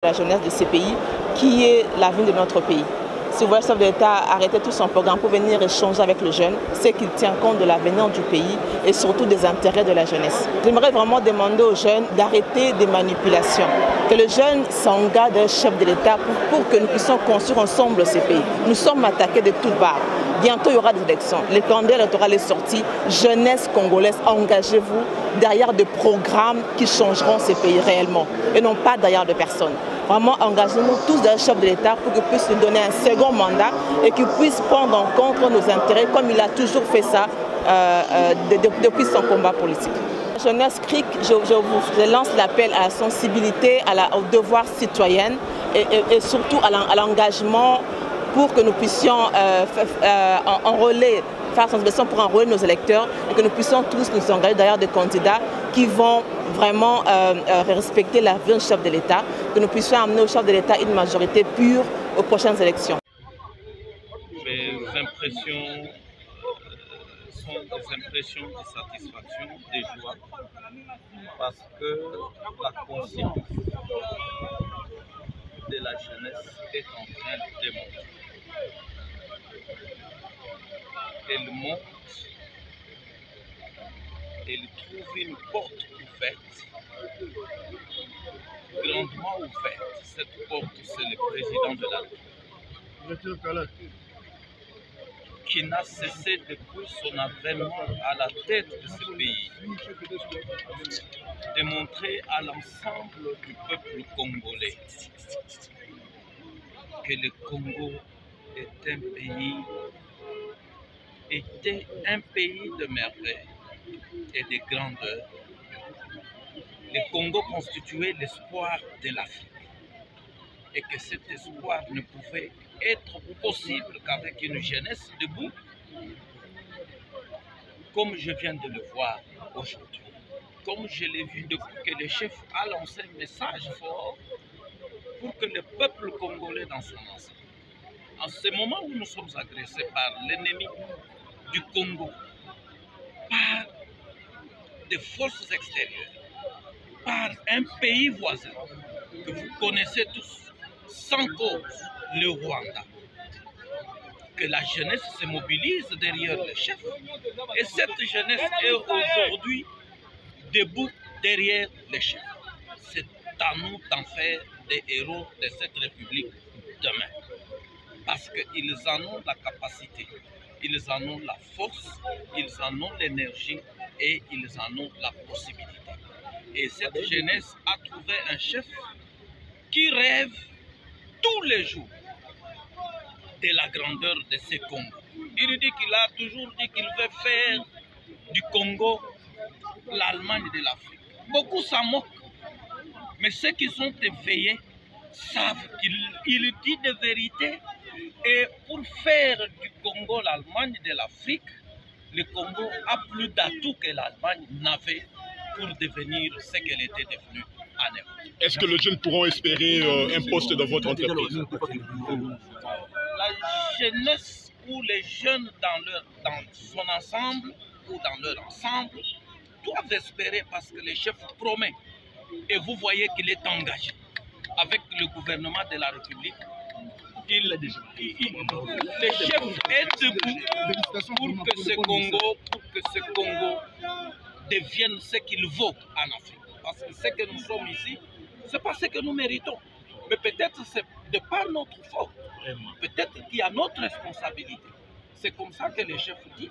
La jeunesse de ces pays, qui est l'avenir de notre pays. Si vous voyez, le chef de l'État a arrêté tout son programme pour venir échanger avec le jeune, c'est qu'il tient compte de l'avenir du pays et surtout des intérêts de la jeunesse. J'aimerais vraiment demander aux jeunes d'arrêter des manipulations, que le jeune s'engage d'un chef de l'État pour que nous puissions construire ensemble ces pays. Nous sommes attaqués de toutes parts. Bientôt, il y aura des élections. Le calendrier électoral est sorti. Jeunesse congolaise, engagez-vous derrière des programmes qui changeront ces pays réellement et non pas derrière des personnes. Vraiment, engagez-nous tous dans le chef de l'État pour qu'il puisse nous donner un second mandat et qu'il puisse prendre en compte nos intérêts comme il a toujours fait ça depuis son combat politique. La jeunesse CRIC, je lance l'appel à la sensibilité, au devoir citoyen et surtout à l'engagement pour que nous puissions enrôler, faire sensibilisation pour enrôler nos électeurs et que nous puissions tous nous engager derrière des candidats qui vont vraiment respecter la vie du chef de l'État, que nous puissions amener au chef de l'État une majorité pure aux prochaines élections. Mes impressions sont des impressions de satisfaction, de joie, parce que la conscience de la jeunesse est en train de démontrer. Elle monte, elle trouve une porte ouverte, grandement ouverte. Cette porte, c'est le président de la République, qui n'a cessé depuis son avènement à la tête de ce pays de montrer à l'ensemble du peuple congolais que le Congo était un pays de merveille et de grandeur. Le Congo constituait l'espoir de l'Afrique et que cet espoir ne pouvait être possible qu'avec une jeunesse debout, comme je viens de le voir aujourd'hui, comme je l'ai vu depuis que le chef a lancé un message fort pour que le peuple congolais dans son ensemble, en ce moment où nous sommes agressés par l'ennemi du Congo, par des forces extérieures, par un pays voisin que vous connaissez tous, sans cause, le Rwanda, que la jeunesse se mobilise derrière le chef et cette jeunesse est aujourd'hui debout derrière le chef. C'est à nous d'en faire des héros de cette République demain. Parce qu'ils en ont la capacité, ils en ont la force, ils en ont l'énergie et ils en ont la possibilité. Et cette jeunesse a trouvé un chef qui rêve tous les jours de la grandeur de ce Congo. Il dit qu'il a toujours dit qu'il veut faire du Congo l'Allemagne de l'Afrique. Beaucoup s'en moquent, mais ceux qui sont éveillés savent qu'il dit de vérité. Et pour faire du Congo l'Allemagne de l'Afrique, le Congo a plus d'atouts que l'Allemagne n'avait pour devenir ce qu'elle était devenue en Europe. Est-ce que les jeunes pourront espérer un poste dans votre entreprise? La jeunesse ou les jeunes dans son ensemble ou dans leur ensemble doivent espérer parce que le chef promet. Et vous voyez qu'il est engagé avec le gouvernement de la République. Le chef est debout pour que ce Congo devienne ce qu'il vaut en Afrique. Parce que ce que nous sommes ici, ce n'est pas ce que nous méritons. Mais peut-être c'est de par notre faute. Peut-être qu'il y a notre responsabilité. C'est comme ça que le chef dit.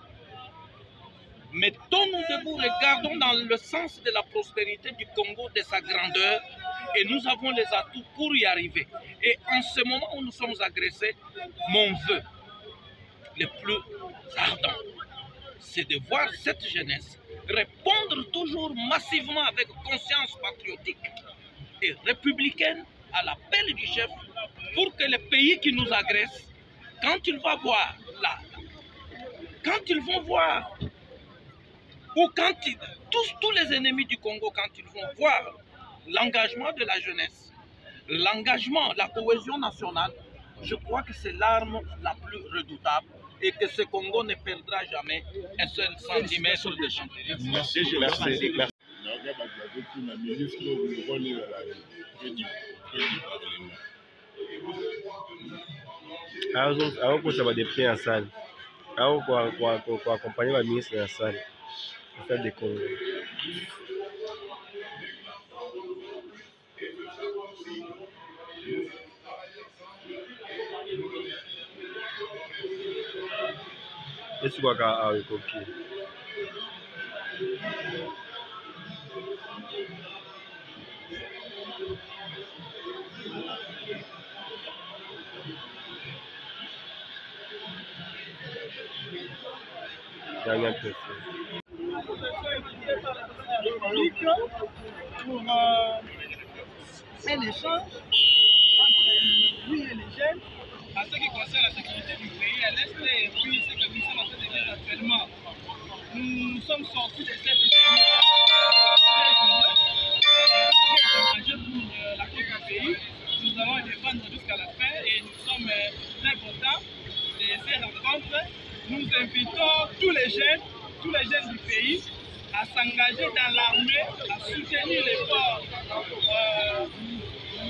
Mettons-nous debout, regardons dans le sens de la prospérité du Congo, de sa grandeur, et nous avons les atouts pour y arriver. Et en ce moment où nous sommes agressés, mon vœu le plus ardent, c'est de voir cette jeunesse répondre toujours massivement avec conscience patriotique et républicaine à l'appel du chef pour que les pays qui nous agressent, quand ils vont voir ou quand tous les ennemis du Congo, quand ils vont voir l'engagement de la jeunesse, l'engagement, la cohésion nationale, je crois que c'est l'arme la plus redoutable et que ce Congo ne perdra jamais un seul centimètre de chantier. Merci. aokosa badepute ya sale akoakompagne baministre ya sale affaire de Congo. Esukwaka awa ekoki dernière question. Pour un échange entre lui et les jeunes en ce qui concerne la sécurité du pays à l'Est et puis ce que nous sommes en train de vivre actuellement. Nous sommes sortis de cette épidémie très enragés pour la cause du pays. Nous allons défendre jusqu'à la fin et nous sommes très contents de ces rencontres. Nous invitons tous les jeunes du pays à s'engager dans l'armée, à soutenir l'effort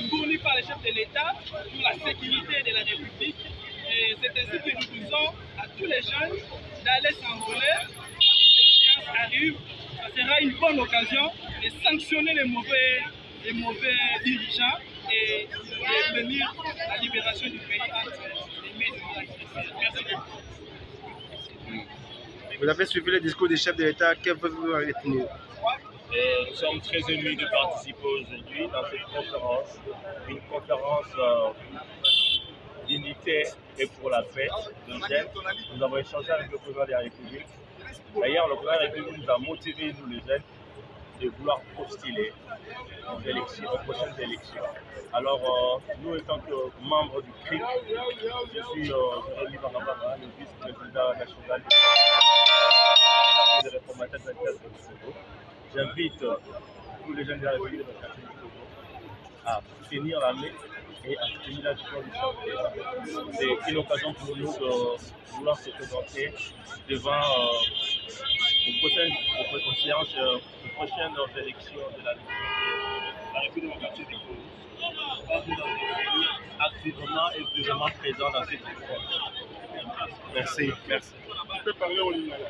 fourni par les chefs de l'État pour la sécurité de la République. Et c'est ainsi que nous disons à tous les jeunes d'aller s'enrôler. Quand les échéances arrivent, ça sera une bonne occasion de sanctionner les mauvais dirigeants et de venir la libération du pays entre les mains de l'agresseur. Merci beaucoup. Vous avez suivi le discours du chef de l'État, que pouvez-vous en retenir? Nous sommes très émus de participer aujourd'hui dans cette conférence, une conférence d'unité et pour la paix de jeunes. Nous avons échangé avec le président de la République. D'ailleurs, le président de la République nous a motivés, nous les jeunes, de vouloir postuler aux prochaines élections. Alors, nous, étant que membres du CRIP, je suis Jérémy Barabara, le vice-président national des réformateurs du Congo. J'invite tous les jeunes de la République démocratique du Congo à soutenir l'armée et à soutenir la vision du chef de l'État. C'est une occasion pour nous de vouloir se présenter devant aux prochaines élections de la République démocratique du Congo. Activement et vraiment présent dans cette élection. Merci. Tu peux parler au Lingala.